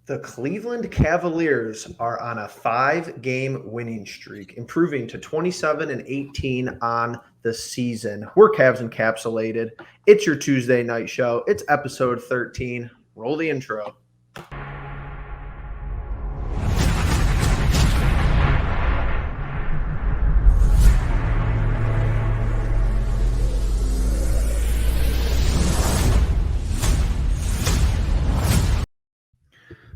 The Cleveland Cavaliers are on a 5-game winning streak, improving to 27-18 on the season. We're Cavs Encapsulated. It's your Tuesday night show. It's episode 13. Roll the intro.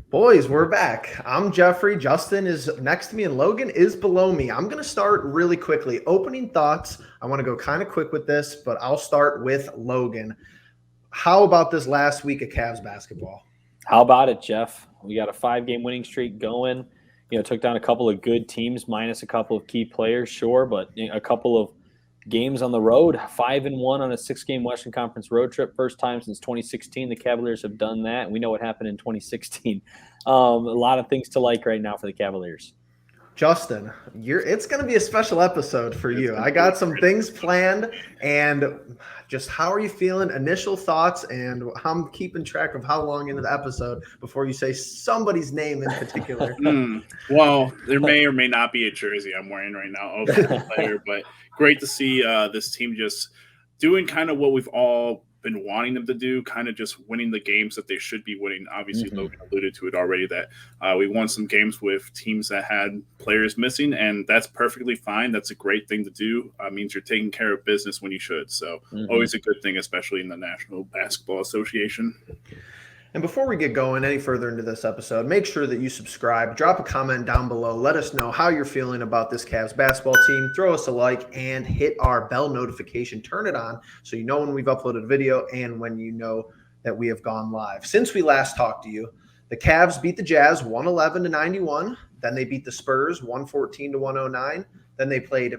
Boys, we're back. I'm Jeffrey. Justin is next to me and Logan is below me. I'm going to start really quickly. Opening thoughts. I want to go kind of quick with this, but I'll start with Logan. How about this last week of Cavs basketball? How about it, Jeff? We got a 5-game winning streak going. Took down a couple of good teams minus a couple of key players, sure, but a couple of games on the road. 5-1 on a 6-game Western Conference road trip. First time since 2016 the Cavaliers have done that. We know what happened in 2016. A lot of things to like right now for the Cavaliers. Justin, it's going to be a special episode for you. I got some things planned, and just how are you feeling? Initial thoughts, and I'm keeping track of how long into the episode before you say somebody's name in particular. Well, there may or may not be a jersey I'm wearing right now of the player, but great to see this team just doing kind of what we've all been wanting them to do, kind of just winning the games that they should be winning. Obviously, Logan alluded to it already that we won some games with teams that had players missing, and that's perfectly fine. That's a great thing to do. Means you're taking care of business when you should. So always a good thing, especially in the National Basketball Association. And before we get going any further into this episode, make sure that you subscribe, drop a comment down below, let us know how you're feeling about this Cavs basketball team, throw us a like, and hit our bell notification. Turn it on so you know when we've uploaded a video and when you know that we have gone live. Since we last talked to you, the Cavs beat the Jazz 111-91. Then they beat the Spurs 114-109. Then they played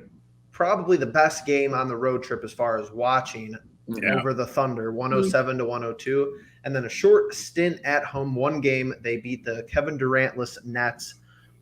probably the best game on the road trip as far as watching over the Thunder, 107-102. And then a short stint at home, one game, they beat the Kevin Durant-less Nets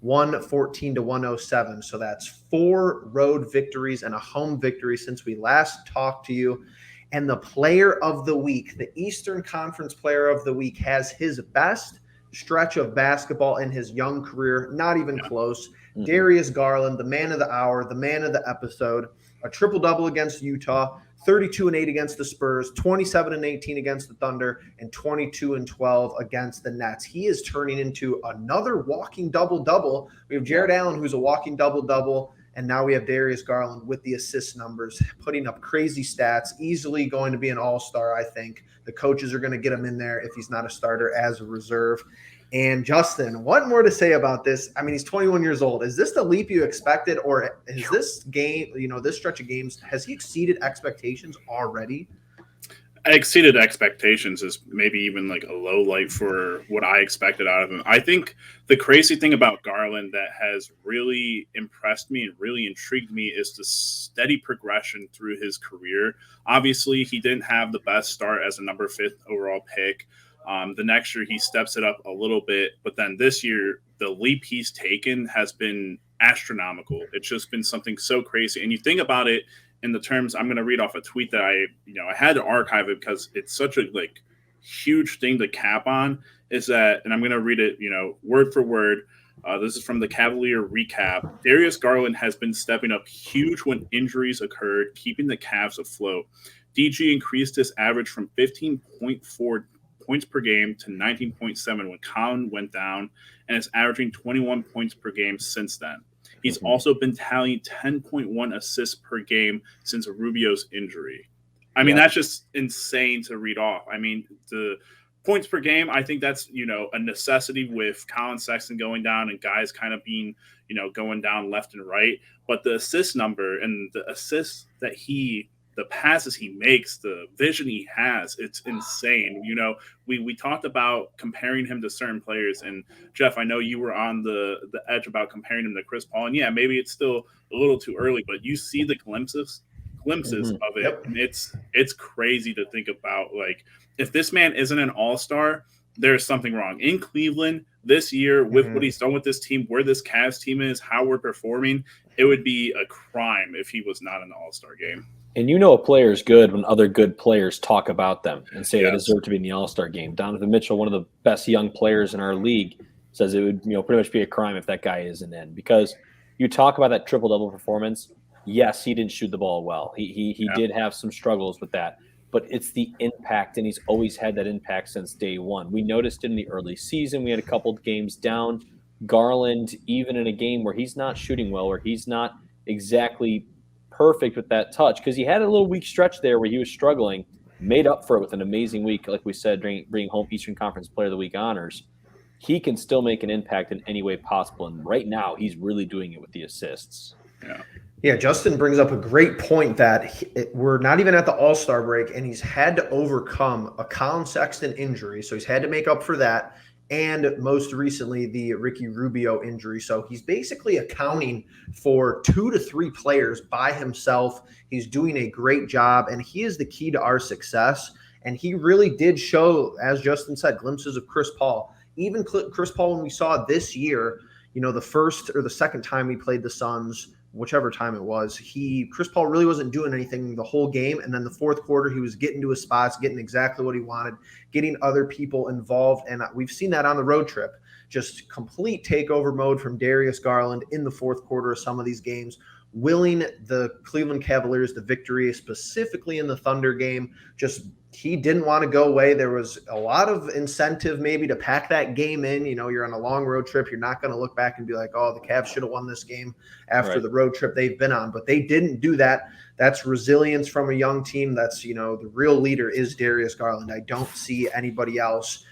114-107. So that's 4 road victories and a home victory since we last talked to you. And the player of the week, the Eastern Conference player of the week, has his best stretch of basketball in his young career, not even close. Darius Garland, the man of the hour, the man of the episode, a triple-double against Utah, 32-8 against the Spurs, 27-18 against the Thunder, and 22-12 against the Nets. He is turning into another walking double-double. We have Jared Allen, who's a walking double-double, and now we have Darius Garland with the assist numbers, putting up crazy stats, easily going to be an all-star, I think. The coaches are going to get him in there if he's not a starter as a reserve. And Justin, what more to say about this? I mean, he's 21 years old. Is this the leap you expected, or is this game, this stretch of games, has he exceeded expectations already? Exceeded expectations is maybe even like a low light for what I expected out of him. I think the crazy thing about Garland that has really impressed me and really intrigued me is the steady progression through his career. Obviously, he didn't have the best start as a number 5th overall pick. The next year, he steps it up a little bit. But then this year, the leap he's taken has been astronomical. It's just been something so crazy. And you think about it in the terms, I'm going to read off a tweet that I had to archive it because it's such a huge thing to cap on, is that, and I'm going to read it, word for word. This is from the Cavalier recap. Darius Garland has been stepping up huge when injuries occurred, keeping the Cavs afloat. DG increased his average from 15.4 points per game to 19.7 when Colin went down, and is averaging 21 points per game since then. He's also been tallying 10.1 assists per game since Rubio's injury. I mean, that's just insane to read off. I mean, the points per game, I think that's, a necessity with Colin Sexton going down and guys kind of being, going down left and right. But the assist number and the assists that the passes he makes, the vision he has, it's insane. We talked about comparing him to certain players, and Jeff, I know you were on the edge about comparing him to Chris Paul, and yeah, maybe it's still a little too early, but you see the glimpses of it, and it's crazy to think about. If this man isn't an all-star, there's something wrong. In Cleveland this year, with what he's done with this team, where this Cavs team is, how we're performing, it would be a crime if he was not in the all-star game. And you know a player is good when other good players talk about them and say they Yes. deserve to be in the All-Star game. Donovan Mitchell, one of the best young players in our league, says it would pretty much be a crime if that guy isn't in, because you talk about that triple-double performance. Yes, he didn't shoot the ball well. He did have some struggles with that, but it's the impact, and he's always had that impact since day one. We noticed it in the early season. We had a couple of games down. Garland, even in a game where he's not shooting well, where he's not exactly perfect with that touch, because he had a little weak stretch there where he was struggling, made up for it with an amazing week, like we said, bringing home Eastern Conference Player of the Week honors. He can still make an impact in any way possible, and right now he's really doing it with the assists. Yeah, Justin brings up a great point that we're not even at the All-Star break, and he's had to overcome a Colin Sexton injury, so he's had to make up for that, and most recently the Ricky Rubio injury. So he's basically accounting for 2 to 3 players by himself. He's doing a great job, and he is the key to our success. And he really did show, as Justin said, glimpses of Chris Paul. Even Chris Paul, when we saw this year, the first or the second time we played the Suns, whichever time it was, Chris Paul really wasn't doing anything the whole game. And then the fourth quarter, he was getting to his spots, getting exactly what he wanted, getting other people involved. And we've seen that on the road trip, just complete takeover mode from Darius Garland in the fourth quarter of some of these games, willing the Cleveland Cavaliers the victory, specifically in the Thunder game. He didn't want to go away. There was a lot of incentive maybe to pack that game in. You're on a long road trip. You're not going to look back and be like, oh, the Cavs should have won this game after the road trip they've been on. But they didn't do that. That's resilience from a young team. That's, the real leader is Darius Garland. I don't see anybody else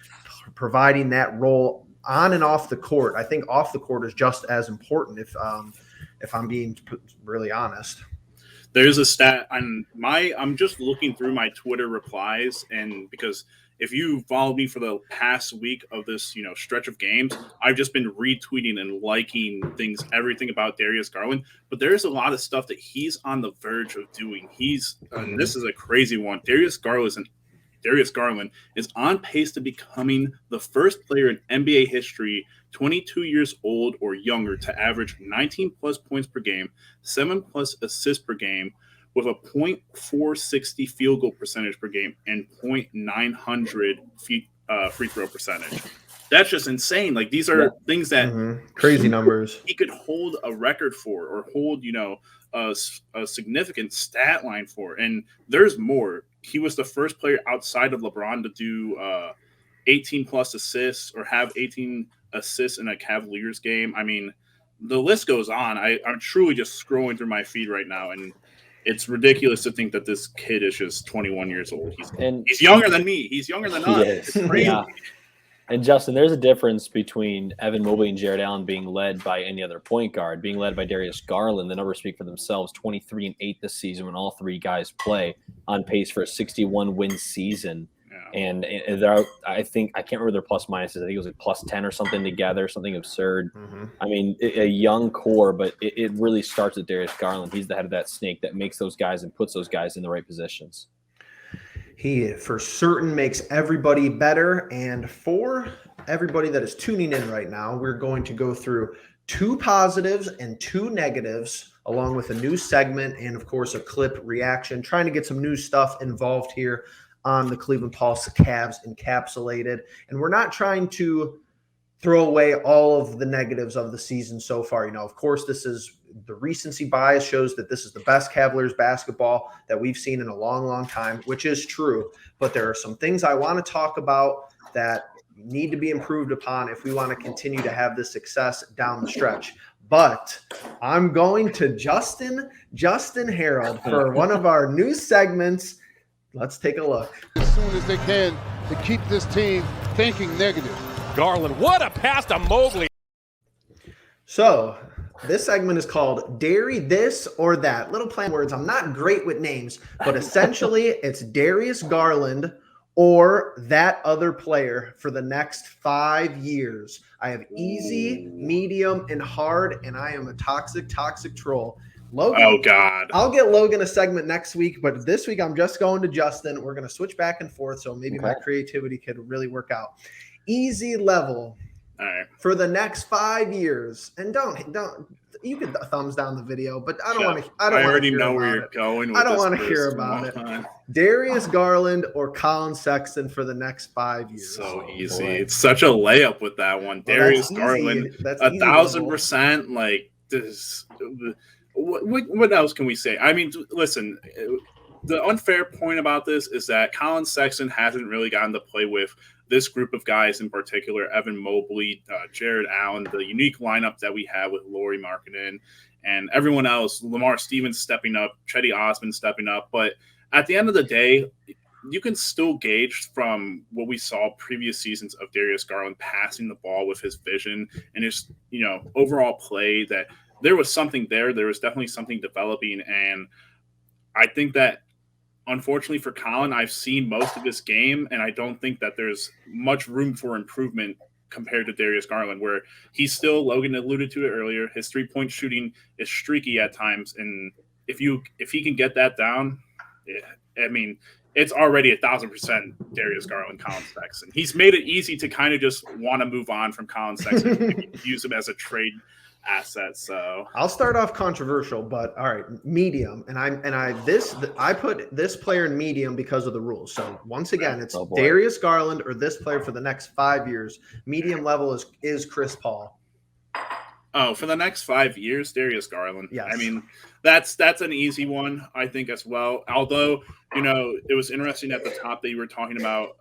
providing that role on and off the court. I think off the court is just as important, if I'm being really honest. There's a stat I'm just looking through my Twitter replies, and because if you followed me for the past week of this, stretch of games, I've just been retweeting and liking everything about Darius Garland. But there's a lot of stuff that he's on the verge of doing. And this is a crazy one. Darius Garland is on pace to becoming the first player in NBA history 22 years old or younger to average 19 plus points per game, 7 plus assists per game, with a .460 field goal percentage per game and .900 free throw percentage. That's just insane. Like, these are things that crazy numbers he could hold a record for, or hold a significant stat line for. And there's more. He was the first player outside of LeBron to do 18 plus assists or have 18 assists in a Cavaliers game. I mean, the list goes on. I'm truly just scrolling through my feed right now, and it's ridiculous to think that this kid is just 21 years old. He's younger than me. He's younger than us. It's crazy. Yeah. And Justin, there's a difference between Evan Mobley and Jared Allen being led by any other point guard, being led by Darius Garland. The numbers speak for themselves. 23-8 this season when all three guys play, on pace for a 61-win season. Yeah. And I can't remember their plus minuses. I think it was like plus 10 or something together, something absurd. I mean, a young core, but it really starts with Darius Garland. He's the head of that snake that makes those guys and puts those guys in the right positions. He for certain makes everybody better. And for everybody that is tuning in right now, we're going to go through 2 positives and 2 negatives, along with a new segment and, of course, a clip reaction, trying to get some new stuff involved here on the Cleveland Pulse Cavs Encapsulated. And we're not trying to throw away all of the negatives of the season so far. Of course, this is the recency bias shows that this is the best Cavaliers basketball that we've seen in a long, long time, which is true. But there are some things I want to talk about that need to be improved upon if we want to continue to have this success down the stretch. But I'm going to Justin Harold for one of our new segments. Let's take a look. As soon as they can to keep this team thinking negative. Garland, what a pass to Mobley. So this segment is called Dairy This or That. Little play words. I'm not great with names, but essentially it's Darius Garland or that other player for the next 5 years. I have easy, medium, and hard, and I am a toxic troll. Logan, oh, God. I'll get Logan a segment next week, but this week I'm just going to Justin. We're going to switch back and forth, so maybe my creativity could really work out. Easy level. All right. For the next 5 years, and don't you could thumbs down the video, but I don't Yeah, want to. I don't I want already to hear know about where you're it. going. I don't want to hear about it. Darius Garland or Colin Sexton for the next 5 years. So easy. boy. It's such a layup with that one. Well, Darius that's Garland, easy. That's 1,000%. Like this. What else can we say? I mean, listen. The unfair point about this is that Colin Sexton hasn't really gotten to play with this group of guys in particular: Evan Mobley, Jared Allen, the unique lineup that we have with Lauri Markkanen and everyone else. Lamar Stevens stepping up, Chetty Osman stepping up, but at the end of the day, you can still gauge from what we saw previous seasons of Darius Garland passing the ball with his vision and his, overall play that there was something there. There was definitely something developing. And I think that, unfortunately for Colin, I've seen most of this game, and I don't think that there's much room for improvement compared to Darius Garland, where he's still, Logan alluded to it earlier, his three-point shooting is streaky at times. And if he can get that down, I mean, it's already 1,000% Darius Garland, Colin Sexton. He's made it easy to kind of just want to move on from Colin Sexton, use him as a trade asset. So I'll start off controversial, but all right, medium. And I put this player in medium because of the rules. So once again, it's Darius Garland or this player for the next 5 years. Medium level is Chris Paul. Oh, for the next 5 years, Darius Garland. Yes. I mean, that's an easy one, I think, as well. Although, it was interesting at the top that you were talking about,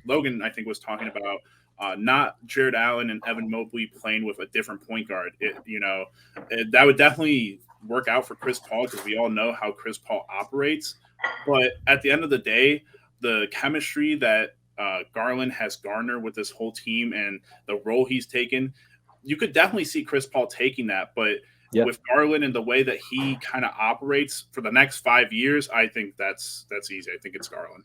Logan, I think, was talking about not Jared Allen and Evan Mobley playing with a different point guard. That would definitely work out for Chris Paul because we all know how Chris Paul operates. But at the end of the day, the chemistry that Garland has garnered with this whole team and the role he's taken, you could definitely see Chris Paul taking that. But with Garland and the way that he kind of operates for the next 5 years, I think that's easy. I think it's Garland.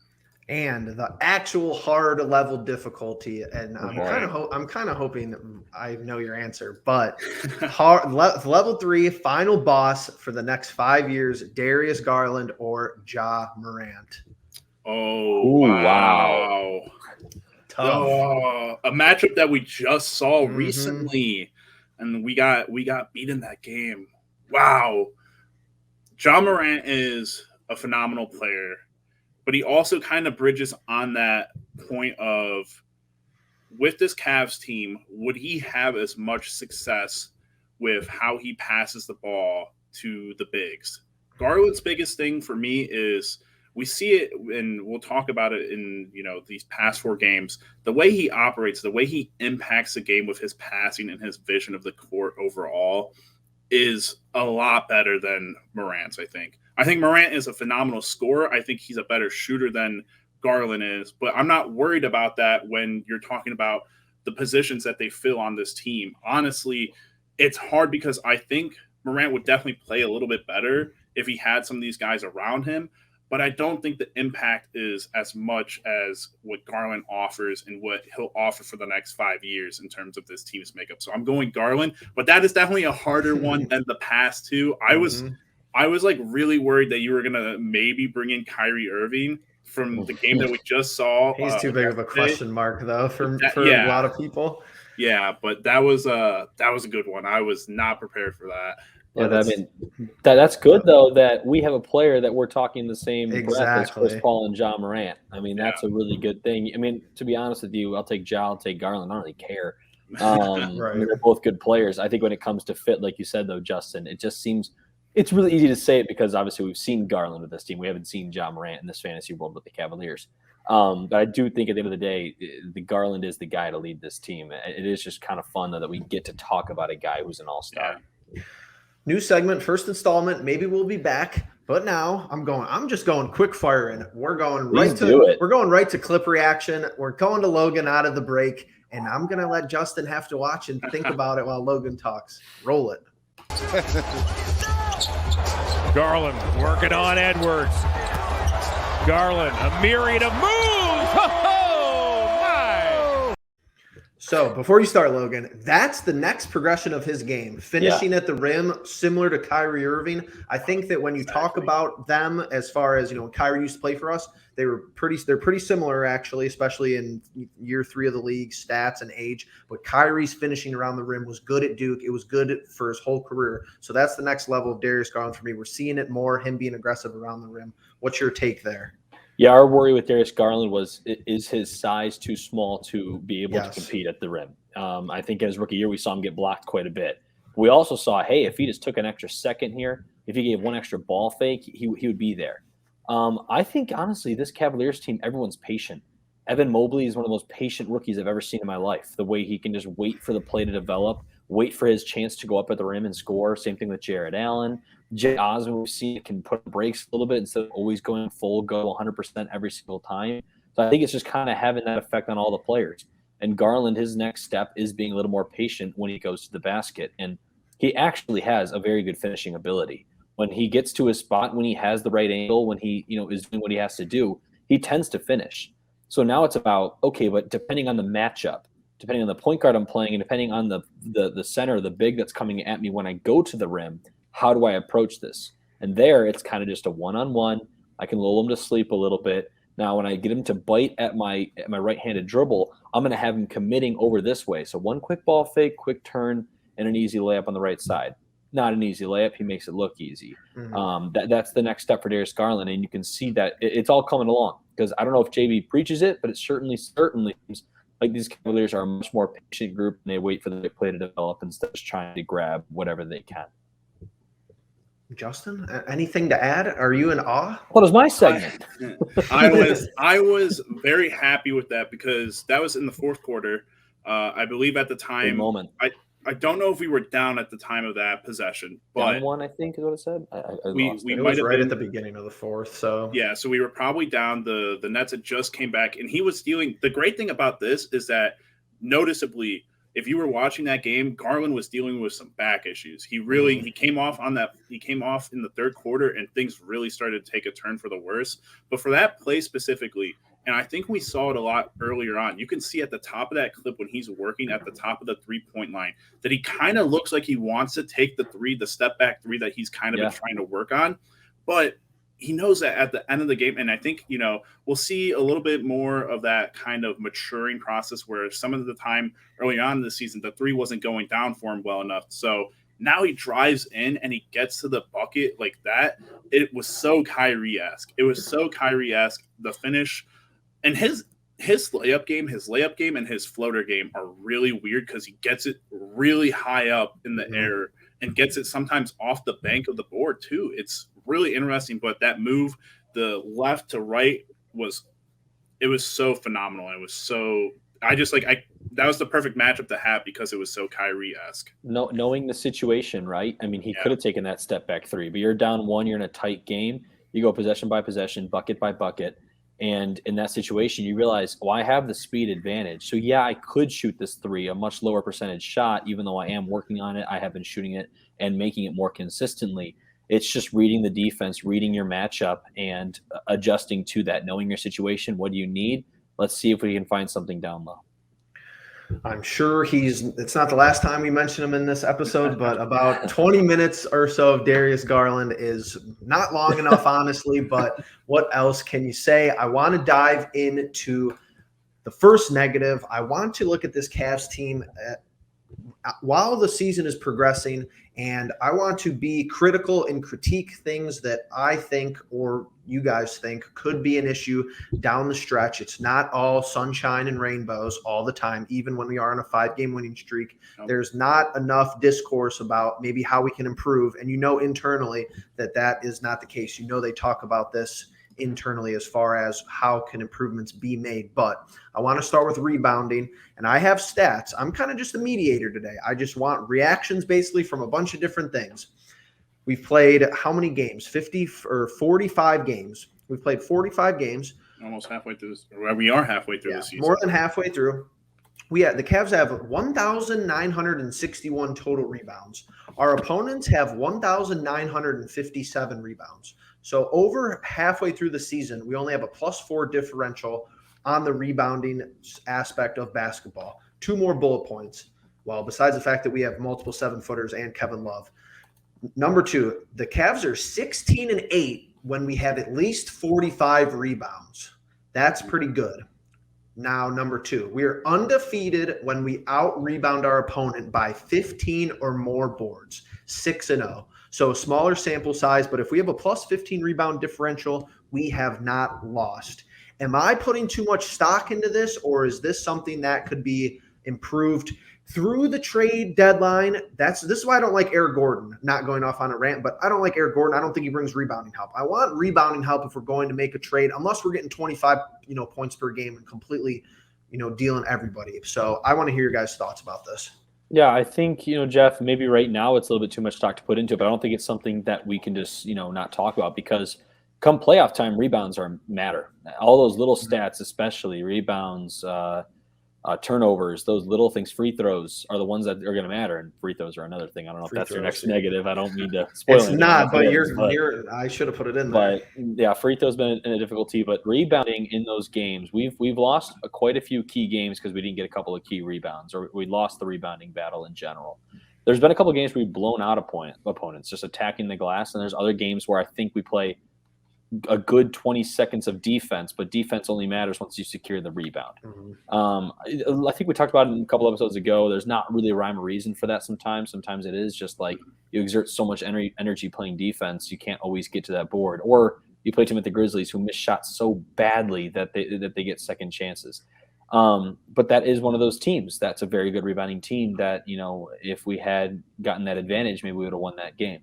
And the actual hard level difficulty, and I'm kind of hoping I know your answer, but level 3 final boss for the next 5 years: Darius Garland or Ja Morant. Oh, wow. Tough. Oh, a matchup that we just saw recently, and we got beat in that game. Wow. Ja Morant is a phenomenal player, but he also kind of bridges on that point of, with this Cavs team, would he have as much success with how he passes the ball to the bigs? Garland's biggest thing for me is, we see it, and we'll talk about it in these past 4 games. The way he operates, the way he impacts the game with his passing and his vision of the court overall is a lot better than Morant's, I think. I think Morant is a phenomenal scorer. I think he's a better shooter than Garland is, but I'm not worried about that when you're talking about the positions that they fill on this team. Honestly, it's hard because I think Morant would definitely play a little bit better if he had some of these guys around him. But I don't think the impact is as much as what Garland offers and what he'll offer for the next 5 years in terms of this team's makeup. So I'm going Garland, but that is definitely a harder one than the past 2. I was like really worried that you were going to maybe bring in Kyrie Irving from the game that we just saw. He's too big of a question mark though for a lot of people. Yeah, but that was a good one. I was not prepared for that. Yeah, that's good though that we have a player that we're talking the same breath as Chris Paul and Ja Morant. I mean, that's a really good thing. I mean, to be honest with you, I'll take Ja, I'll take Garland. I don't really care. I mean, they're both good players. I think when it comes to fit, like you said though, Justin, it just seems it's really easy to say it because obviously we've seen Garland with this team. We haven't seen Ja Morant in this fantasy world with the Cavaliers. But I do think at the end of the day, the Garland is the guy to lead this team. It is just kind of fun though that we get to talk about a guy who's an all-star. Yeah. New segment, first installment. Maybe we'll be back, but now I'm just going quick firing. We're going right to clip reaction. We're going to Logan out of the break, and I'm gonna let Justin have to watch and think about it while Logan talks. Roll it. Garland working on Edwards. Garland, a myriad of moves. So before you start, Logan, that's the next progression of his game, finishing at the rim, similar to Kyrie Irving. I think that when you talk about them, as far as when Kyrie used to play for us, they're pretty similar actually, especially in year 3 of the league, stats and age. But Kyrie's finishing around the rim was good at Duke. It was good for his whole career. So that's the next level of Darius Garland for me. We're seeing it more, him being aggressive around the rim. What's your take there? Yeah, our worry with Darius Garland is his size too small to be able to compete at the rim. I think in his rookie year, we saw him get blocked quite a bit. We also saw, hey, if he just took an extra second here, if he gave one extra ball fake, he would be there. I think, honestly, this Cavaliers team, everyone's patient. Evan Mobley is one of the most patient rookies I've ever seen in my life. The way he can just wait for the play to develop, wait for his chance to go up at the rim and score. Same thing with Jared Allen. Jay Osmond, we've seen, can put brakes a little bit instead of always going full go 100% every single time. So I think it's just kind of having that effect on all the players. And Garland, his next step is being a little more patient when he goes to the basket. And he actually has a very good finishing ability. When he gets to his spot, when he has the right angle, when he is doing what he has to do, he tends to finish. So now it's about, okay, but depending on the matchup, depending on the point guard I'm playing, and depending on the center, the big that's coming at me when I go to the rim, how do I approach this? And there, it's kind of just a one-on-one. I can lull him to sleep a little bit. Now, when I get him to bite at my right-handed dribble, I'm going to have him committing over this way. So one quick ball fake, quick turn, and an easy layup on the right side. Not an easy layup. He makes it look easy. Mm-hmm. That's the next step for Darius Garland, and you can see that it's all coming along. Because I don't know if JB preaches it, but it certainly seems like these Cavaliers are a much more patient group, and they wait for the play to develop instead of just trying to grab whatever they can. Justin, anything to add? Are you in awe? What was my segment? I was very happy with that because that was in the fourth quarter. I believe at the time, moment. I don't know if we were down at the time of that possession, but down one, I think is what it said. we might have right at the beginning of the fourth. So yeah, so we were probably down. The Nets had just came back, and he was stealing. The great thing about this is that noticeably, if you were watching that game, Garland was dealing with some back issues. He came off in the third quarter, and things really started to take a turn for the worse. But for that play specifically, and I think we saw it a lot earlier on, you can see at the top of that clip when he's working at the top of the three-point line that he kind of looks like he wants to take the step back three that he's kind of been trying to work on. But he knows that at the end of the game, and I think, we'll see a little bit more of that kind of maturing process where some of the time early on in the season, the three wasn't going down for him well enough. So now he drives in and he gets to the bucket like that. It was so Kyrie-esque. The finish and his layup game and his floater game are really weird because he gets it really high up in the air and gets it sometimes off the bank of the board too. It's really interesting, but that move, the left to right, was so phenomenal. It was so that was the perfect matchup to have because it was so Kyrie-esque. Knowing the situation, right? I mean, he could have taken that step back three, but you're down one, you're in a tight game. You go possession by possession, bucket by bucket. And in that situation, you realize, I have the speed advantage. So, yeah, I could shoot this three, a much lower percentage shot, even though I am working on it. I have been shooting it and making it more consistently. It's just reading the defense, reading your matchup, and adjusting to that, knowing your situation. What do you need? Let's see if we can find something down low. I'm sure it's not the last time we mention him in this episode, but about 20 minutes or so of Darius Garland is not long enough, honestly, but what else can you say? I want to dive into the first negative. I want to look at this Cavs team while the season is progressing, and I want to be critical and critique things that I think or you guys think could be an issue down the stretch. It's not all sunshine and rainbows all the time, even when we are on a 5-game winning streak. Nope. There's not enough discourse about maybe how we can improve, and internally that is not the case. They talk about this internally as far as how can improvements be made. But I want to start with rebounding, and I have stats. I'm kind of just a mediator today. I just want reactions basically from a bunch of different things. We've played how many games? 50 or 45 games. We've played 45 games. Almost halfway through this. We are halfway through the season. More than halfway through. The Cavs have 1,961 total rebounds. Our opponents have 1,957 rebounds. So over halfway through the season, we only have a +4 differential on the rebounding aspect of basketball. 2 more bullet points. Well, besides the fact that we have multiple 7-footers and Kevin Love. Number 2, the Cavs are 16-8 when we have at least 45 rebounds. That's pretty good. Now, number 2, we are undefeated when we out-rebound our opponent by 15 or more boards, 6-0. So a smaller sample size, but if we have a plus 15 rebound differential, we have not lost. Am I putting too much stock into this, or is this something that could be improved through the trade deadline? This is why I don't like Eric Gordon, not going off on a rant, but I don't like Eric Gordon. I don't think he brings rebounding help. I want rebounding help if we're going to make a trade, unless we're getting 25, points per game and completely, dealing everybody. So I want to hear your guys' thoughts about this. Yeah, I think, Jeff, maybe right now it's a little bit too much stock to put into it, but I don't think it's something that we can just, not talk about, because come playoff time, rebounds matter. All those little stats, especially rebounds, turnovers, those little things, free throws are the ones that are going to matter, and free throws are another thing. I don't know if that's your next negative. I don't mean to spoil it. It's not, but I should have put it in there. But yeah, free throws been a difficulty, but rebounding in those games, we've lost quite a few key games because we didn't get a couple of key rebounds, or we lost the rebounding battle in general. There's been a couple of games where we've blown out opponents just attacking the glass, and there's other games where I think we play a good 20 seconds of defense, but defense only matters once you secure the rebound. Mm-hmm. I think we talked about it a couple episodes ago. There's not really a rhyme or reason for that sometimes. Sometimes it is just like you exert so much energy playing defense, you can't always get to that board. Or you play a team with the Grizzlies who miss shots so badly that they get second chances. But that is one of those teams. That's a very good rebounding team that, if we had gotten that advantage, maybe we would have won that game.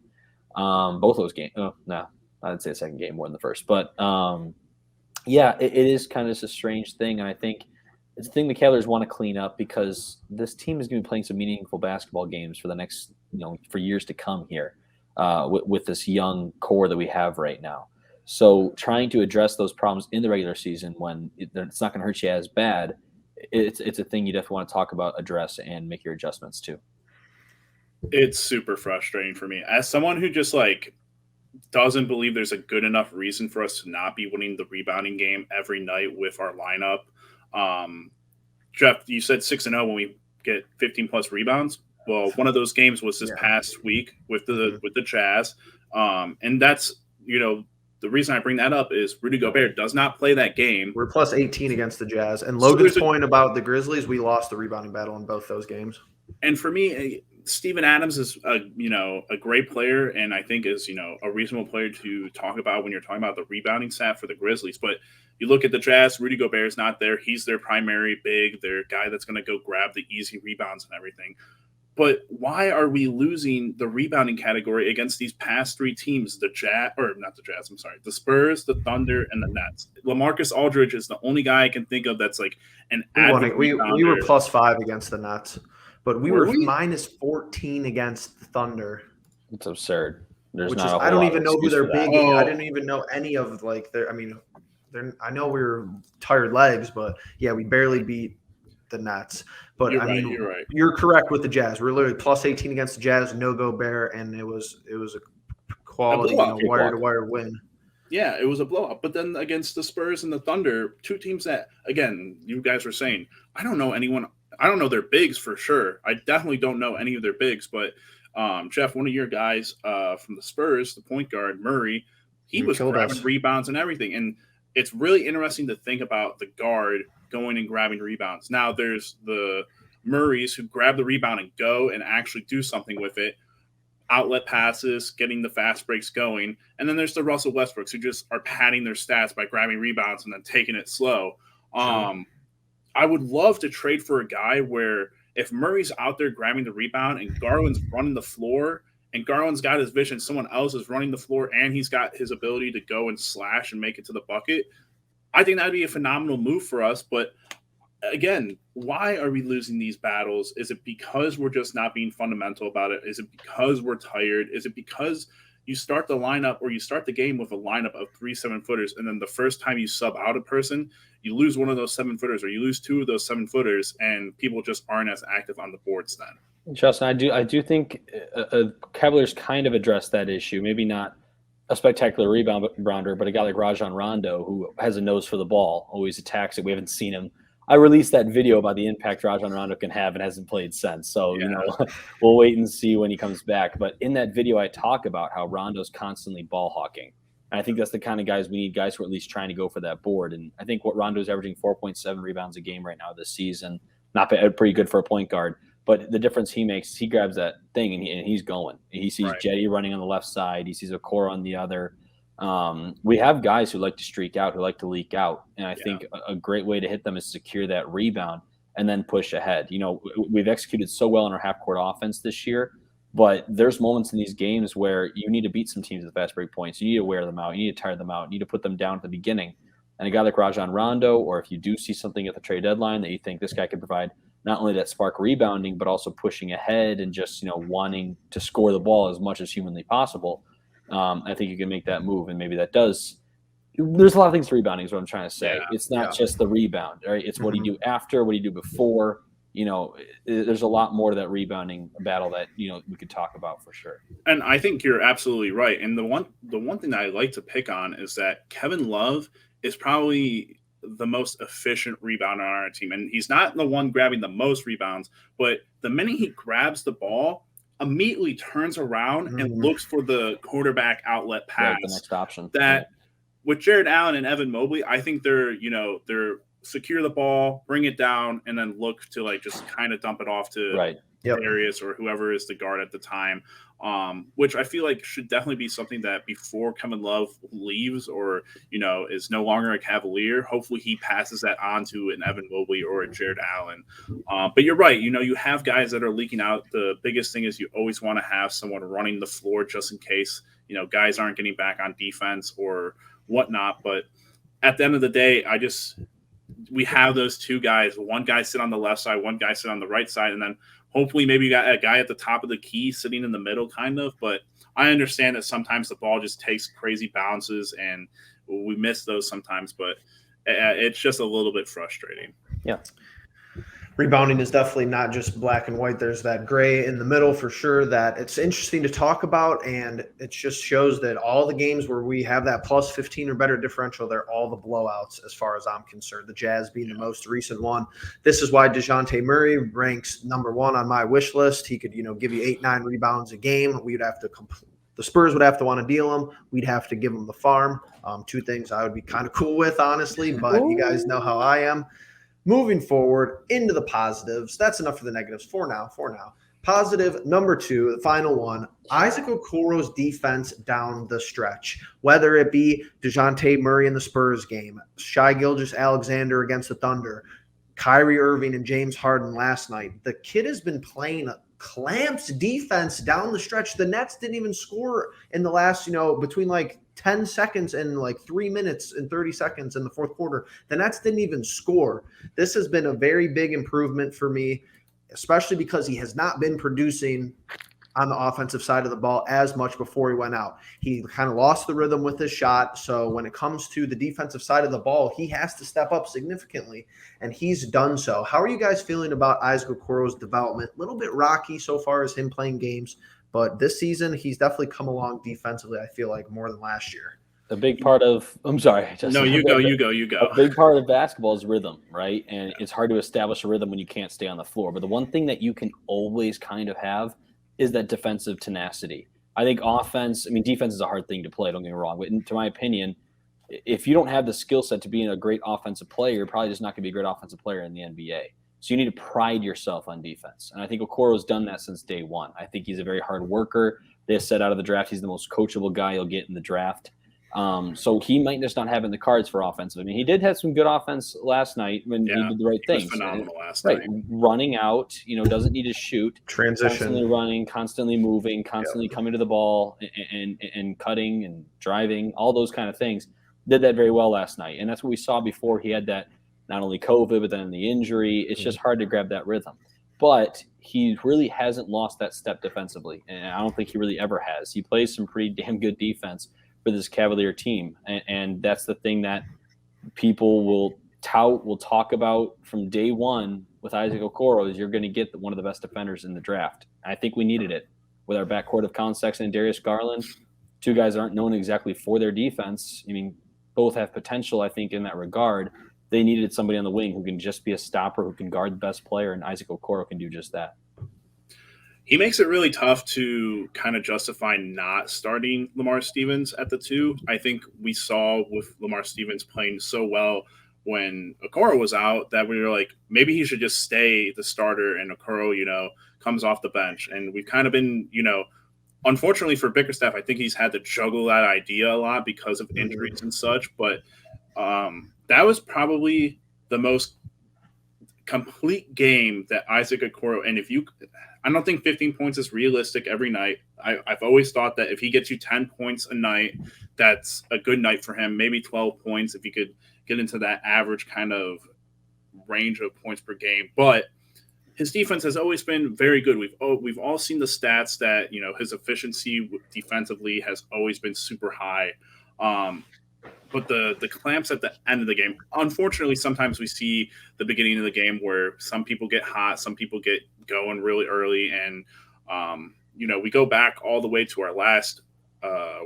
Both those games. Oh, no. I'd say the second game more than the first. But, it is kind of just a strange thing. And I think it's a thing the Cavaliers want to clean up, because this team is going to be playing some meaningful basketball games for the next, for years to come here with this young core that we have right now. So trying to address those problems in the regular season when it's not going to hurt you as bad, it's a thing you definitely want to talk about, address, and make your adjustments to. It's super frustrating for me as someone who just doesn't believe there's a good enough reason for us to not be winning the rebounding game every night with our lineup. Jeff, you said 6-0 when we get 15 plus rebounds. Well, one of those games was this past week with the Jazz. And that's, the reason I bring that up is Rudy Gobert does not play that game. We're plus 18 against the Jazz. And Logan's point about the Grizzlies, we lost the rebounding battle in both those games. And for me, Steven Adams is a great player, and I think is a reasonable player to talk about when you're talking about the rebounding stat for the Grizzlies. But you look at the Jazz, Rudy Gobert is not there. He's their primary big, their guy that's going to go grab the easy rebounds and everything. But why are we losing the rebounding category against these past 3 teams? The Spurs, the Thunder, and the Nets. LaMarcus Aldridge is the only guy I can think of that's an avid we were plus 5 against the Nets. But we were minus 14 against the Thunder. It's absurd. I don't even know who they're big. I didn't even know any of their. I know we were tired legs, but yeah, we barely beat the Nets. But you're right. You're correct with the Jazz. We're literally plus 18 against the Jazz, no Gobert, and it was a quality wire to wire win. Yeah, it was a blowout. But then against the Spurs and the Thunder, 2 teams that, again, you guys were saying, I don't know anyone. I don't know their bigs for sure. I definitely don't know any of their bigs, but Jeff, one of your guys from the Spurs, the point guard, Murray, he was grabbing rebounds and everything. And it's really interesting to think about the guard going and grabbing rebounds. Now there's the Murrays who grab the rebound and go and actually do something with it. Outlet passes, getting the fast breaks going. And then there's the Russell Westbrooks who just are padding their stats by grabbing rebounds and then taking it slow. I would love to trade for a guy where if Murray's out there grabbing the rebound and Garland's running the floor and Garland's got his vision, someone else is running the floor and he's got his ability to go and slash and make it to the bucket, I think that'd be a phenomenal move for us. But again, why are we losing these battles? Is it because we're just not being fundamental about it? Is it because we're tired? Is it because you start the lineup or you start the game with a lineup of 3 7-footers, and then the first time you sub out a person, you lose one of those 7-footers or you lose 2 of those 7-footers, and people just aren't as active on the boards then? Justin, I do think Cavaliers kind of addressed that issue. Maybe not a spectacular rebounder, but a guy like Rajon Rondo who has a nose for the ball, always attacks it. We haven't seen him I released that video about the impact Rajon Rondo can have and hasn't played since. So, we'll wait and see when he comes back. But in that video, I talk about how Rondo's constantly ball hawking. And I think that's the kind of guys we need, guys who are at least trying to go for that board. And I think what Rondo's averaging 4.7 rebounds a game right now this season, not bad, pretty good for a point guard. But the difference he makes, he grabs that thing and he's going. He sees Jetty running on the left side. He sees Okoro on the other. We have guys who like to streak out, who like to leak out. And I think a great way to hit them is secure that rebound and then push ahead. We've executed so well in our half-court offense this year, but there's moments in these games where you need to beat some teams with fast break points. You need to wear them out. You need to tire them out. You need to put them down at the beginning. And a guy like Rajon Rondo, or if you do see something at the trade deadline that you think this guy could provide not only that spark rebounding, but also pushing ahead and just, wanting to score the ball as much as humanly possible. I think you can make that move, and maybe that does. There's a lot of things to rebounding is what I'm trying to say. It's not just the rebound, right? It's what do you do after, what do you do before. There's a lot more to that rebounding battle that, we could talk about for sure. And I think you're absolutely right. And the one thing that I like to pick on is that Kevin Love is probably the most efficient rebounder on our team. And he's not the one grabbing the most rebounds, but the minute he grabs the ball, immediately turns around and looks for the quarterback outlet pass. The next option. That with Jared Allen and Evan Mobley, I think they're secure the ball, bring it down, and then look to just kind of dump it off to Darius or whoever is the guard at the time. Which I feel like should definitely be something that before Kevin Love leaves or, is no longer a Cavalier, hopefully he passes that on to an Evan Mobley or a Jared Allen. But you're right. You have guys that are leaking out. The biggest thing is you always want to have someone running the floor just in case, guys aren't getting back on defense or whatnot. But at the end of the day, we have those two guys. One guy sit on the left side, one guy sit on the right side, and then hopefully maybe you got a guy at the top of the key sitting in the middle kind of. But I understand that sometimes the ball just takes crazy bounces and we miss those sometimes, but it's just a little bit frustrating. Yeah. Rebounding is definitely not just black and white. There's that gray in the middle for sure that it's interesting to talk about, and it just shows that all the games where we have that plus 15 or better differential, they're all the blowouts as far as I'm concerned, the Jazz being the most recent one. This is why DeJounte Murray ranks number one on my wish list. He could, give you 8-9 rebounds a game. We would have to the Spurs would have to want to deal him. We'd have to give him the farm. Two things I would be kind of cool with, honestly, but you guys know how I am. Moving forward into the positives, that's enough for the negatives for now. Positive number 2, the final one, Isaac Okoro's defense down the stretch, whether it be DeJounte Murray in the Spurs game, Shai Gilgeous-Alexander against the Thunder, Kyrie Irving and James Harden last night. The kid has been playing clamps defense down the stretch. The Nets didn't even score in the last, between 10 seconds and 3 minutes and 30 seconds in the fourth quarter. The Nets didn't even score. This has been a very big improvement for me, especially because he has not been producing on the offensive side of the ball as much before he went out. He kind of lost the rhythm with his shot. So when it comes to the defensive side of the ball, he has to step up significantly, and he's done so. How are you guys feeling about Isaac Okoro's development? A little bit rocky so far as him playing games, but this season he's definitely come along defensively, I feel like, more than last year. A big part of – I'm sorry. No, you go. A big part of basketball is rhythm, right? And it's hard to establish a rhythm when you can't stay on the floor. But the one thing that you can always kind of have is that defensive tenacity. I think defense is a hard thing to play, don't get me wrong. But to my opinion, if you don't have the skill set to be a great offensive player, you're probably just not going to be a great offensive player in the NBA. So you need to pride yourself on defense. And I think Okoro's done that since day one. I think he's a very hard worker. They said out of the draft, he's the most coachable guy you'll get in the draft. So he might just not have in the cards for offensive. I mean, he did have some good offense last night when he did the right things. He was phenomenal last night. Running out, doesn't need to shoot. Transition. Constantly running, constantly moving, constantly coming to the ball and cutting and driving, all those kind of things. Did that very well last night. And that's what we saw before he had that, not only COVID, but then the injury. It's just hard to grab that rhythm. But he really hasn't lost that step defensively. And I don't think he really ever has. He plays some pretty damn good defense for this Cavalier team. And that's the thing that people will talk about from day one with Isaac Okoro is you're going to get one of the best defenders in the draft. I think we needed it with our backcourt of Colin Sexton and Darius Garland. Two guys aren't known exactly for their defense. I mean, both have potential, I think, in that regard. they needed somebody on the wing who can just be a stopper, who can guard the best player, and Isaac Okoro can do just that. He makes it really tough to kind of justify not starting Lamar Stevens at the 2. I think we saw with Lamar Stevens playing so well when Okoro was out that we were like, maybe he should just stay the starter and Okoro, comes off the bench. And we've kind of been, unfortunately for Bickerstaff, I think he's had to juggle that idea a lot because of injuries and such. But that was probably the most complete game that Isaac Okoro, and I don't think 15 points is realistic every night. I've always thought that if he gets you 10 points a night, that's a good night for him. Maybe 12 points if he could get into that average kind of range of points per game. But his defense has always been very good. We've all seen the stats that his efficiency defensively has always been super high. But the clamps at the end of the game, unfortunately, sometimes we see the beginning of the game where some people get hot, some people get going really early. And, we go back all the way to our last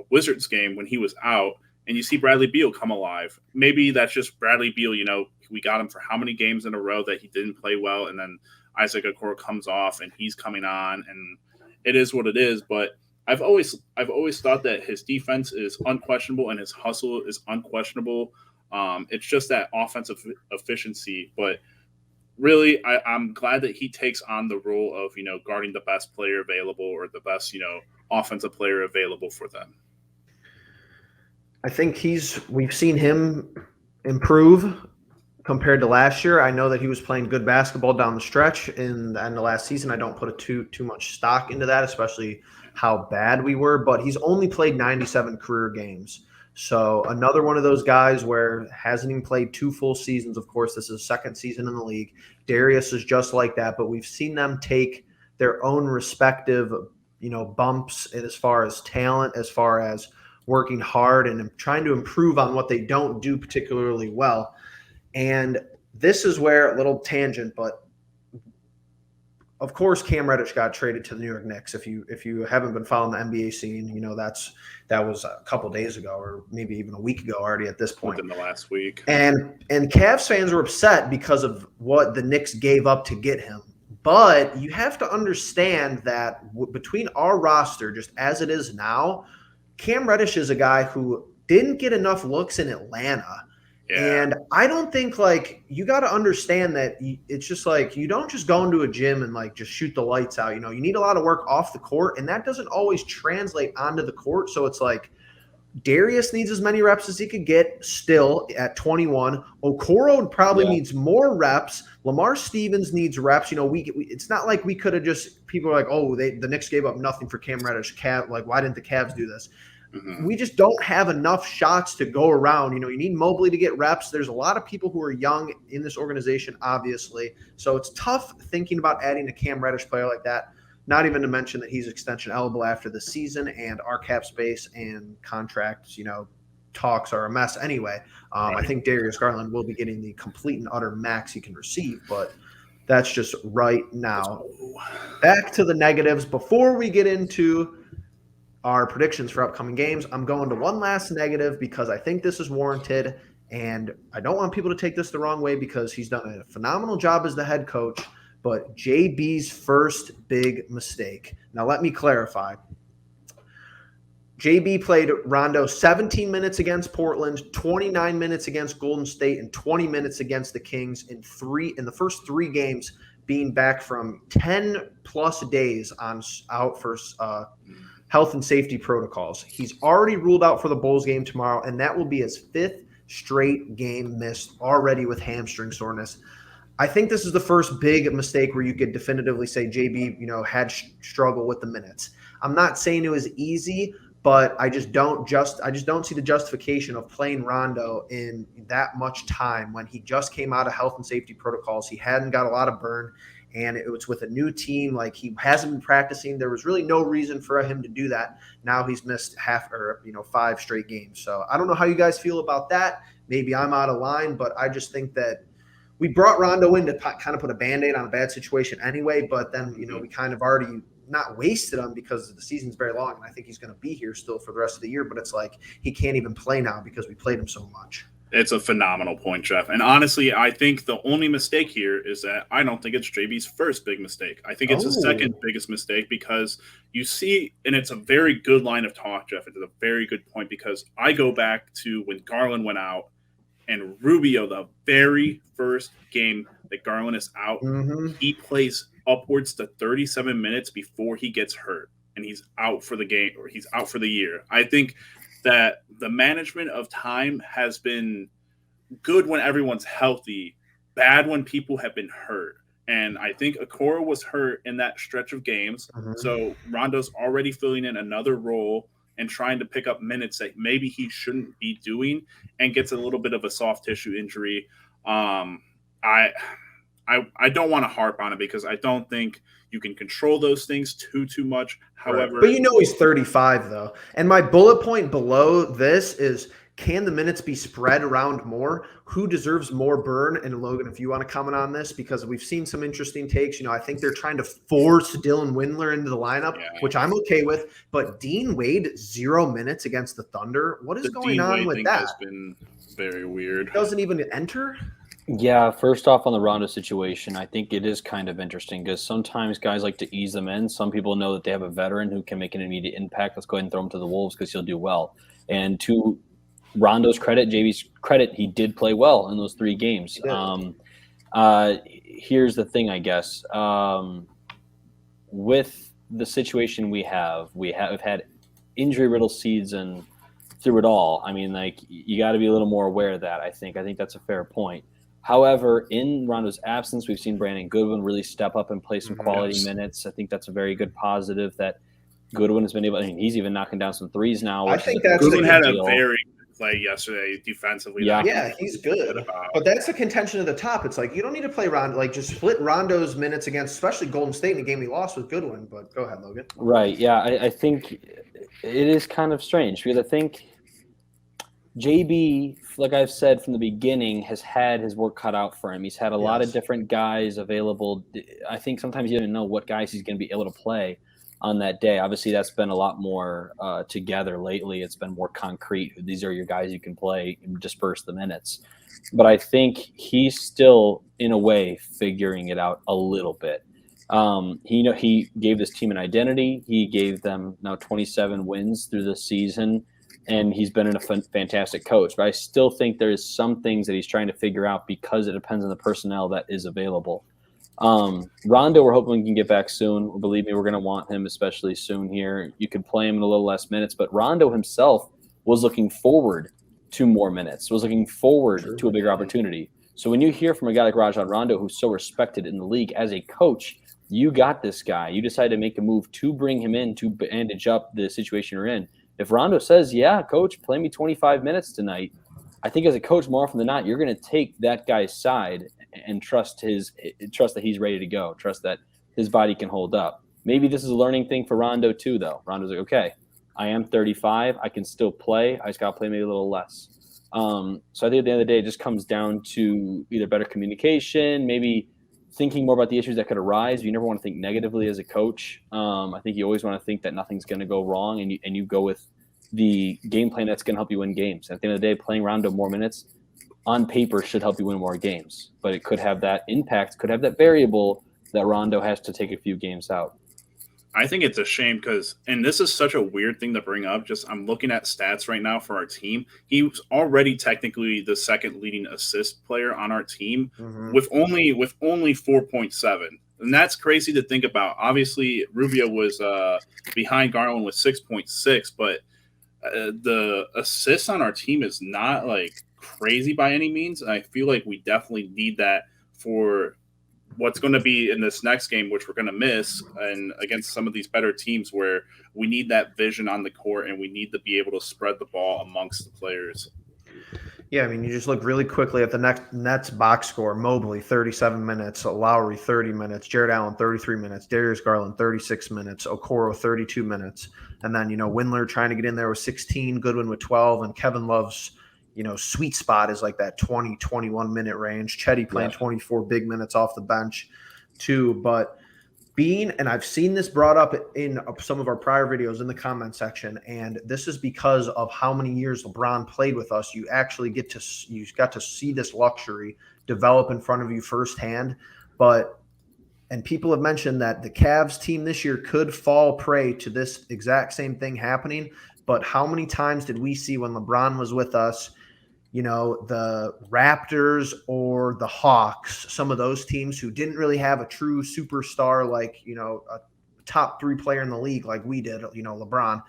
Wizards game when he was out, and you see Bradley Beal come alive. Maybe that's just Bradley Beal, we got him for how many games in a row that he didn't play well, and then Isaac Okoro comes off and he's coming on, and it is what it is. But I've always thought that his defense is unquestionable and his hustle is unquestionable. It's just that offensive efficiency. But really, I'm glad that he takes on the role of, guarding the best player available or the best, offensive player available for them. I think we've seen him improve compared to last year. I know that he was playing good basketball down the stretch in the end of last season. I don't put too much stock into that, especially how bad we were, but he's only played 97 career games. So another one of those guys where hasn't even played 2 full seasons. Of course, this is his second season in the league. Darius is just like that, but we've seen them take their own respective, bumps as far as talent, as far as working hard and trying to improve on what they don't do particularly well. And this is where, a little tangent, but of course, Cam Reddish got traded to the New York Knicks. If you haven't been following the NBA scene, that was a couple days ago, or maybe even a week ago already at this point. Within the last week. And Cavs fans were upset because of what the Knicks gave up to get him. But you have to understand that between our roster, just as it is now, Cam Reddish is a guy who didn't get enough looks in Atlanta. Yeah. And I don't think, you got to understand that it's just you don't just go into a gym and just shoot the lights out. You need a lot of work off the court, and that doesn't always translate onto the court. So it's Darius needs as many reps as he could get still at 21. Okoro probably needs more reps. Lamar Stevens needs reps. It's not like we could have just – people are the Knicks gave up nothing for Cam Reddish. Why didn't the Cavs do this? Mm-hmm. We just don't have enough shots to go around. You need Mobley to get reps. There's a lot of people who are young in this organization, obviously. So it's tough thinking about adding a Cam Reddish player like that, not even to mention that he's extension eligible after the season, and our cap space and contracts, talks are a mess anyway. Right. I think Darius Garland will be getting the complete and utter max he can receive, but that's just right now. Back to the negatives. Before we get into our predictions for upcoming games, I'm going to one last negative because I think this is warranted, and I don't want people to take this the wrong way because he's done a phenomenal job as the head coach, but JB's first big mistake. Now, let me clarify. JB played Rondo 17 minutes against Portland, 29 minutes against Golden State, and 20 minutes against the Kings in the first 3 games, being back from 10-plus days out for health and safety protocols. He's already ruled out for the Bulls game tomorrow, and that will be his 5th straight game missed already with hamstring soreness. I think this is the first big mistake where you could definitively say JB, had struggle with the minutes. I'm not saying it was easy, but I just don't see the justification of playing Rondo in that much time when he just came out of health and safety protocols. He hadn't got a lot of burn, and it was with a new team. He hasn't been practicing. There was really no reason for him to do that. Now he's missed 5 straight games. So I don't know how you guys feel about that. Maybe I'm out of line, but I just think that we brought Rondo in to kind of put a Band-Aid on a bad situation anyway, but then, we kind of already not wasted him because the season's very long, and I think he's going to be here still for the rest of the year, but it's he can't even play now because we played him so much. It's a phenomenal point, Jeff. And honestly, I think the only mistake here is that I don't think it's JB's first big mistake. I think it's his second biggest mistake because you see, and it's a very good line of talk, Jeff. It's a very good point because I go back to when Garland went out and Rubio, the very first game that Garland is out, he plays upwards to 37 minutes before he gets hurt and he's out for the game or he's out for the year. I think that the management of time has been good when everyone's healthy, bad when people have been hurt. And I think Okoro was hurt in that stretch of games. So Rondo's already filling in another role and trying to pick up minutes that maybe he shouldn't be doing and gets a little bit of a soft tissue injury. I don't want to harp on it because I don't think you can control those things too much. However, but he's 35 though. And my bullet point below this is, can the minutes be spread around more? Who deserves more burn? And Logan, if you want to comment on this, because we've seen some interesting takes. I think they're trying to force Dylan Windler into the lineup, which I'm okay with. But Dean Wade, 0 minutes against the Thunder. What is going on with that? Has been very weird. He doesn't even enter. Yeah, first off on the Rondo situation, I think it is kind of interesting because sometimes guys like to ease them in. Some people know that they have a veteran who can make an immediate impact. Let's go ahead and throw him to the Wolves because he'll do well. And to Rondo's credit, JV's credit, he did play well in those 3 games. Here's the thing, I guess. With the situation we've had injury-riddled season through it all. I mean, like, you got to be a little more aware of that, I think. I think that's a fair point. However, in Rondo's absence, we've seen Brandon Goodwin really step up and play some quality minutes. I think that's a very good positive that Goodwin has been able – he's even knocking down some threes now. I think that's Goodwin had a very good play yesterday defensively. Yeah, he's good. But that's the contention at the top. It's like you don't need to play Rondo. Like, just split Rondo's minutes against especially Golden State in a game he lost with Goodwin. But go ahead, Logan. Right, yeah. I think it is kind of strange because I think – JB, like I've said from the beginning, has had his work cut out for him. He's had a lot of different guys available. I think sometimes you don't know what guys he's going to be able to play on that day. Obviously, that's been a lot more together lately. It's been more concrete. These are your guys you can play and disperse the minutes. But I think he's still, in a way, figuring it out a little bit. He gave this team an identity. He gave them now 27 wins through the season. And he's been a fantastic coach. But I still think there's some things that he's trying to figure out because it depends on the personnel that is available. Rondo, we're hoping we can get back soon. Believe me, we're going to want him especially soon here. You could play him in a little less minutes. But Rondo himself was looking forward to more minutes, was looking forward to a bigger opportunity. So when you hear from a guy like Rajon Rondo, who's so respected in the league as a coach, you got this guy. You decided to make a move to bring him in to bandage up the situation you're in. If Rondo says, yeah, coach, play me 25 minutes tonight, I think as a coach, more often than not, you're going to take that guy's side and trust that he's ready to go, trust that his body can hold up. Maybe this is a learning thing for Rondo too, though. Rondo's like, okay, I am 35. I can still play. I just got to play maybe a little less. So I think at the end of the day, it just comes down to either better communication, maybe thinking more about the issues that could arise. You never want to think negatively as a coach. I think you always want to think that nothing's going to go wrong, and you go with the game plan that's going to help you win games. At the end of the day, playing Rondo more minutes on paper should help you win more games, but it could have that impact, could have that variable that Rondo has to take a few games out. I think it's a shame because, and this is such a weird thing to bring up, I'm looking at stats right now for our team. He was already technically the second leading assist player on our team with only 4.7. And that's crazy to think about. Obviously, Rubio was behind Garland with 6.6, but the assists on our team is not like crazy by any means. And I feel like we definitely need that for what's going to be in this next game, which we're going to miss, and against some of these better teams where we need that vision on the court and we need to be able to spread the ball amongst the players. Yeah, I mean, you just look really quickly at the Nets box score. Mobley, 37 minutes. Lowry, 30 minutes. Jared Allen, 33 minutes. Darius Garland, 36 minutes. Okoro, 32 minutes. And then, Windler trying to get in there with 16, Goodwin with 12, and Kevin Love's, sweet spot is like that 20, 21-minute range. Chetty playing 24 big minutes off the bench too. But and I've seen this brought up in some of our prior videos in the comment section, and this is because of how many years LeBron played with us. You actually got to see this luxury develop in front of you firsthand. And people have mentioned that the Cavs team this year could fall prey to this exact same thing happening. But how many times did we see when LeBron was with us, the Raptors or the Hawks, some of those teams who didn't really have a true superstar, like, a top 3 player in the league like we did, LeBron,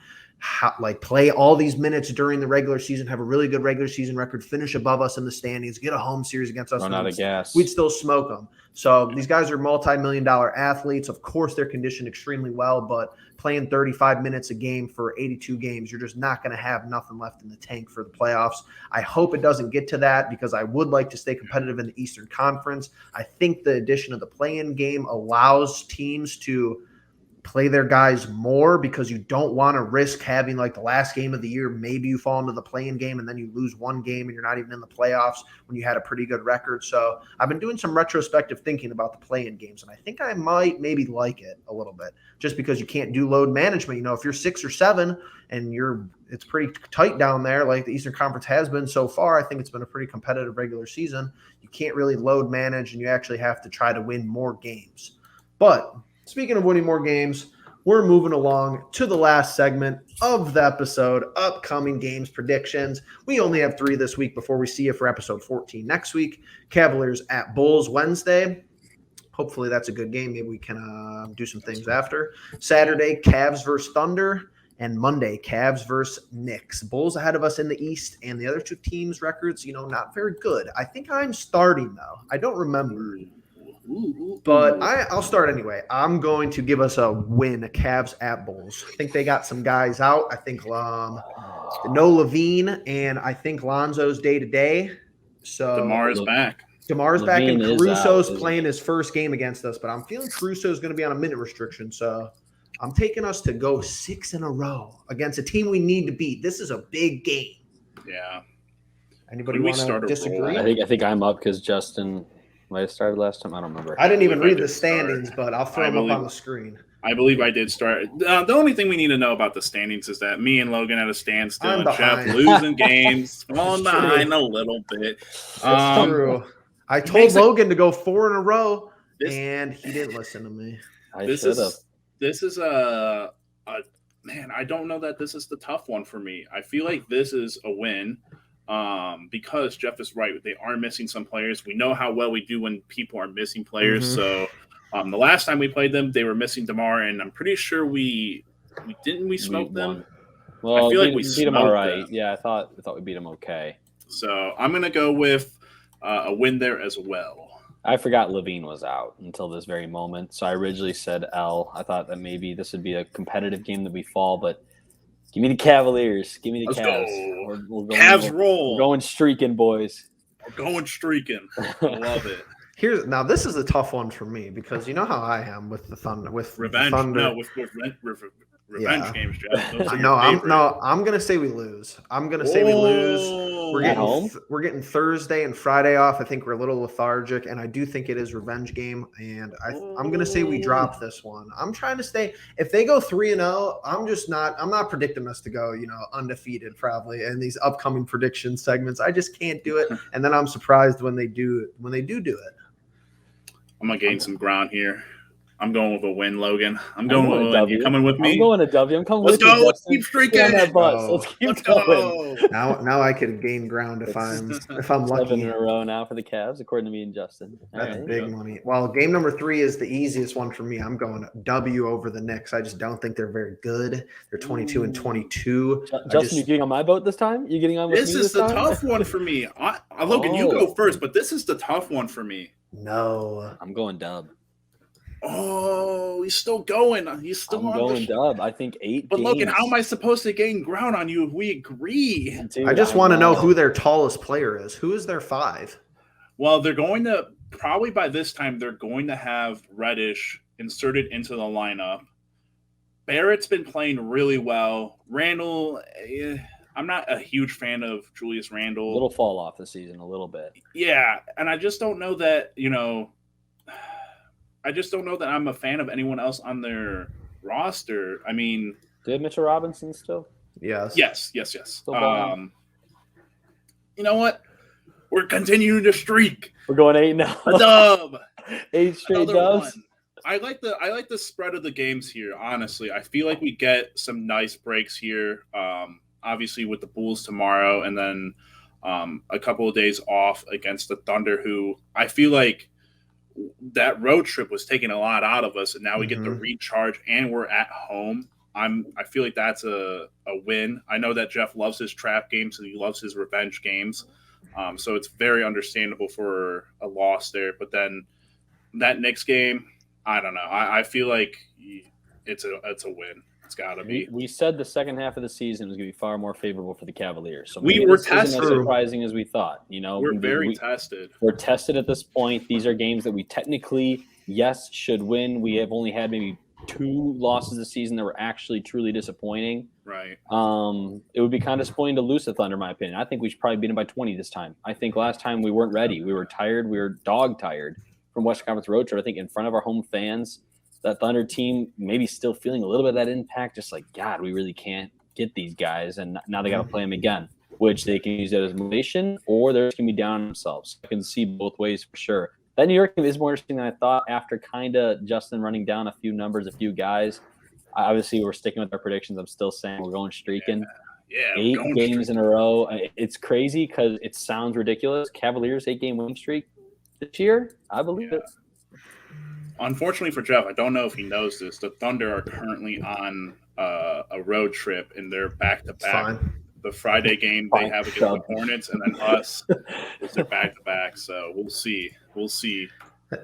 play all these minutes during the regular season, have a really good regular season record, finish above us in the standings, get a home series against us. Run out of gas. We'd still smoke them. So these guys are multi-million-dollar athletes. Of course, they're conditioned extremely well, but playing 35 minutes a game for 82 games, you're just not going to have nothing left in the tank for the playoffs. I hope it doesn't get to that because I would like to stay competitive in the Eastern Conference. I think the addition of the play-in game allows teams to play their guys more because you don't want to risk having like the last game of the year. Maybe you fall into the play-in game and then you lose one game and you're not even in the playoffs when you had a pretty good record. So I've been doing some retrospective thinking about the play-in games, and I think I might maybe like it a little bit just because you can't do load management. If you're 6 or 7 and it's pretty tight down there like the Eastern Conference has been so far, I think it's been a pretty competitive regular season. You can't really load manage and you actually have to try to win more games. But speaking of winning more games, we're moving along to the last segment of the episode, upcoming games predictions. We only have 3 this week before we see you for episode 14 next week. Cavaliers at Bulls Wednesday. Hopefully that's a good game. Maybe we can do some things after. Saturday, Cavs versus Thunder. And Monday, Cavs versus Knicks. Bulls ahead of us in the East, and the other 2 teams' records, not very good. I think I'm starting, though. I don't remember. But I'll start anyway. I'm going to give us a win, Cavs at Bulls. I think they got some guys out. I think no Levine, and I think Lonzo's day-to-day. So DeMar is back. DeMar's back, and Levine is Caruso's out, playing his first game against us. But I'm feeling Caruso's going to be on a minute restriction, so I'm taking us to go 6 in a row against a team we need to beat. This is a big game. Yeah. Anybody want to disagree? I think I'm up because Justin might have started last time. I don't remember. I didn't even read the standings, but I'll throw them up on the screen. I believe I did start. The only thing we need to know about the standings is that me and Logan at a standstill, and Jeff losing games, falling behind a little bit. That's true. I told Logan to go 4 in a row, and he didn't listen to me. This is a man. I don't know that this is the tough one for me. I feel like this is a win. Because Jeff is right. They are missing some players. We know how well we do when people are missing players. Mm-hmm. So the last time we played them, they were missing DeMar, and I'm pretty sure we smoked them. Well, I feel like we beat them all right. Them. Yeah, I thought we beat them okay. So I'm gonna go with a win there as well. I forgot Levine was out until this very moment, so I originally said L. I thought that maybe this would be a competitive game that we fall, but give me the Cavaliers. Give me the Cavs. We're going, Cavs roll. We're going streaking, boys. We're going streaking. I love it. Now this is a tough one for me because you know how I am with the Thunder. With revenge. Thunder. No, with revenge games, Jeff. I'm gonna say we lose. I'm gonna say we lose. We're getting Thursday and Friday off. I think we're a little lethargic, and I do think it is revenge game. And I'm gonna say we drop this one. I'm trying to stay. If they go 3-0, I'm not predicting us to go undefeated probably in these upcoming prediction segments. I just can't do it. And then I'm surprised when they do it. I'm gonna gain some ground here. I'm going with a win, Logan. I'm going with a win. You coming with me? I'm going to W. I'm coming with you. Let's go. Keep streaking. Let's keep going. Now I could gain ground if I'm lucky. 7 in a row now for the Cavs, according to me and Justin. That's big money. Well, game number 3 is the easiest one for me. I'm going W over the Knicks. I just don't think they're very good. They're 22-22. Justin, you getting on my boat this time? You getting on with me this time? This is the tough one for me. Logan, you go first, but this is the tough one for me. No. I'm going Dub. Oh, he's still going. He's still I'm going Dub. I think 8 But games. Logan, how am I supposed to gain ground on you if we agree? Dude, I just want to know who their tallest player is. Who is their 5? Well, they're going to probably by this time they're going to have Reddish inserted into the lineup. Barrett's been playing really well. Randall, I'm not a huge fan of Julius Randle. A little fall off this season, a little bit. Yeah, and I just don't know that, I just don't know that I'm a fan of anyone else on their roster. I mean, Did Mitchell Robinson still? Yes. yes. Still balling? You know what? We're continuing to streak. We're going 8 now. A dub. 8 straight Another dubs. one. I like the spread of the games here. Honestly, I feel like we get some nice breaks here. Obviously with the Bulls tomorrow, and then a couple of days off against the Thunder, who I feel like that road trip was taking a lot out of us, and now we get to recharge, and we're at home. I feel like that's a win. I know that Jeff loves his trap games and he loves his revenge games, so it's very understandable for a loss there. But then that Knicks game, I don't know. I feel like it's a win. It's got to be. We said the second half of the season was going to be far more favorable for the Cavaliers. So we were tested. Isn't as surprising as we thought. We're very tested. We're tested at this point. These are games that we technically, yes, should win. We have only had maybe 2 losses this season that were actually truly disappointing. Right. It would be kind of disappointing to lose the Thunder, in my opinion. I think we should probably beat them by 20 this time. I think last time we weren't ready. We were tired. We were dog tired from Western Conference road trip. I think in front of our home fans, that Thunder team maybe still feeling a little bit of that impact, just like, God, we really can't get these guys, and now they got to play them again, which they can use that as motivation, or they're just going to be down on themselves. I can see both ways for sure. That New York game is more interesting than I thought after kind of Justin running down a few numbers, a few guys. Obviously, we're sticking with our predictions. I'm still saying we're going streaking. Yeah, 8 games in a row. It's crazy because it sounds ridiculous. Cavaliers 8-game winning streak this year. I believe it. Unfortunately for Jeff, I don't know if he knows this. The Thunder are currently on a road trip, and they're back-to-back. The Friday game they have against the Hornets, and then us is their back-to-back. So we'll see.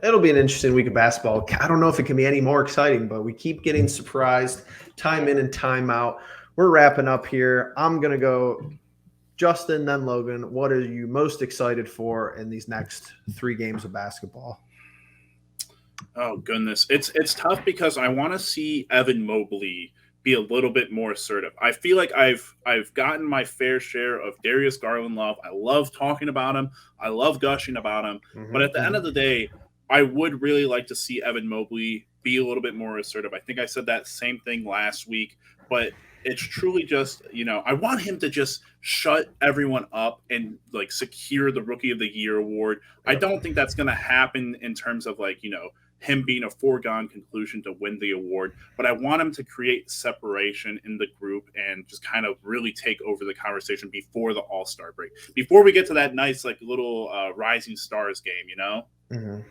It'll be an interesting week of basketball. I don't know if it can be any more exciting, but we keep getting surprised time in and time out. We're wrapping up here. I'm going to go Justin, then Logan. What are you most excited for in these next 3 games of basketball? Oh, goodness. It's tough because I want to see Evan Mobley be a little bit more assertive. I feel like I've gotten my fair share of Darius Garland love. I love talking about him. I love gushing about him. But at the end of the day, I would really like to see Evan Mobley be a little bit more assertive. I think I said that same thing last week, but it's truly just, I want him to just shut everyone up and like secure the Rookie of the Year award. I don't think that's going to happen in terms of him being a foregone conclusion to win the award, but I want him to create separation in the group and just kind of really take over the conversation before the All-Star break, before we get to that nice little Rising Stars game,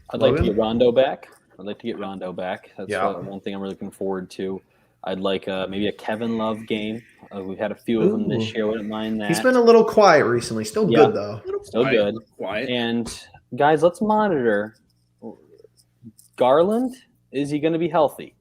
I'd like to get Rondo back. That's one thing I'm really looking forward to. I'd like maybe a Kevin Love game. We've had a few of them this year. Wouldn't mind that. He's been a little quiet recently. Still good, though. Still good. Quiet. And, guys, let's monitor Garland. Is he going to be healthy?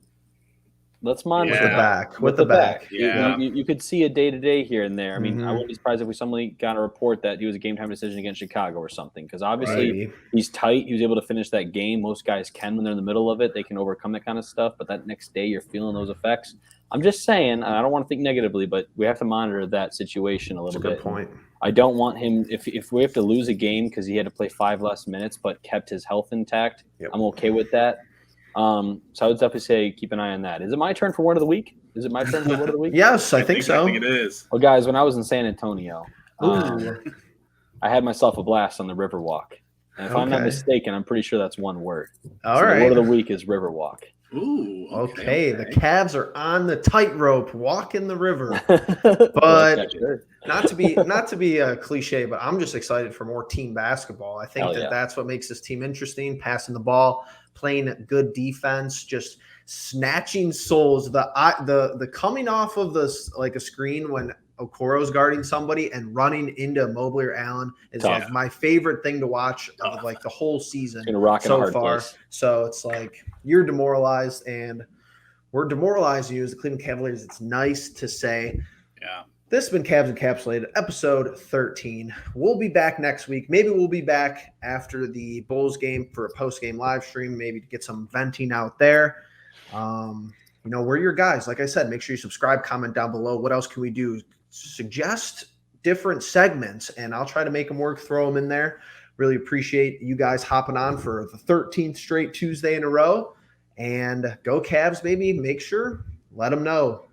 Let's monitor with the back. Yeah. You could see a day-to-day here and there. I mean, I wouldn't be surprised if we suddenly got a report that he was a game-time decision against Chicago or something, because obviously he's tight. He was able to finish that game. Most guys can when they're in the middle of it. They can overcome that kind of stuff, but that next day you're feeling those effects. I'm just saying, and I don't want to think negatively, but we have to monitor that situation a little bit. That's a good point. I don't want him – if we have to lose a game because he had to play 5 less minutes but kept his health intact, I'm okay with that. So I would definitely say keep an eye on that. Is it my turn for Word of the Week? Yes, I think so. I think it is. Well, guys, when I was in San Antonio, I had myself a blast on the Riverwalk. And if I'm not mistaken, I'm pretty sure that's one word. All right. The Word of the Week is Riverwalk. Ooh. Okay. The Cavs are on the tightrope, walking the river. But not to be a cliche, but I'm just excited for more team basketball. I think that's what makes this team interesting, passing the ball, playing good defense, just snatching souls. The coming off of this like a screen when Okoro's guarding somebody and running into Mobley or Allen is like my favorite thing to watch of like the whole season so far. So it's like you're demoralized and we're demoralizing you as the Cleveland Cavaliers. It's nice to say. Yeah. This has been Cavs Encapsulated, episode 13. We'll be back next week. Maybe we'll be back after the Bulls game for a post-game live stream, maybe to get some venting out there. We're your guys. Like I said, make sure you subscribe, comment down below. What else can we do? Suggest different segments, and I'll try to make them work, throw them in there. Really appreciate you guys hopping on for the 13th straight Tuesday in a row. And go Cavs, baby. Make sure, let them know.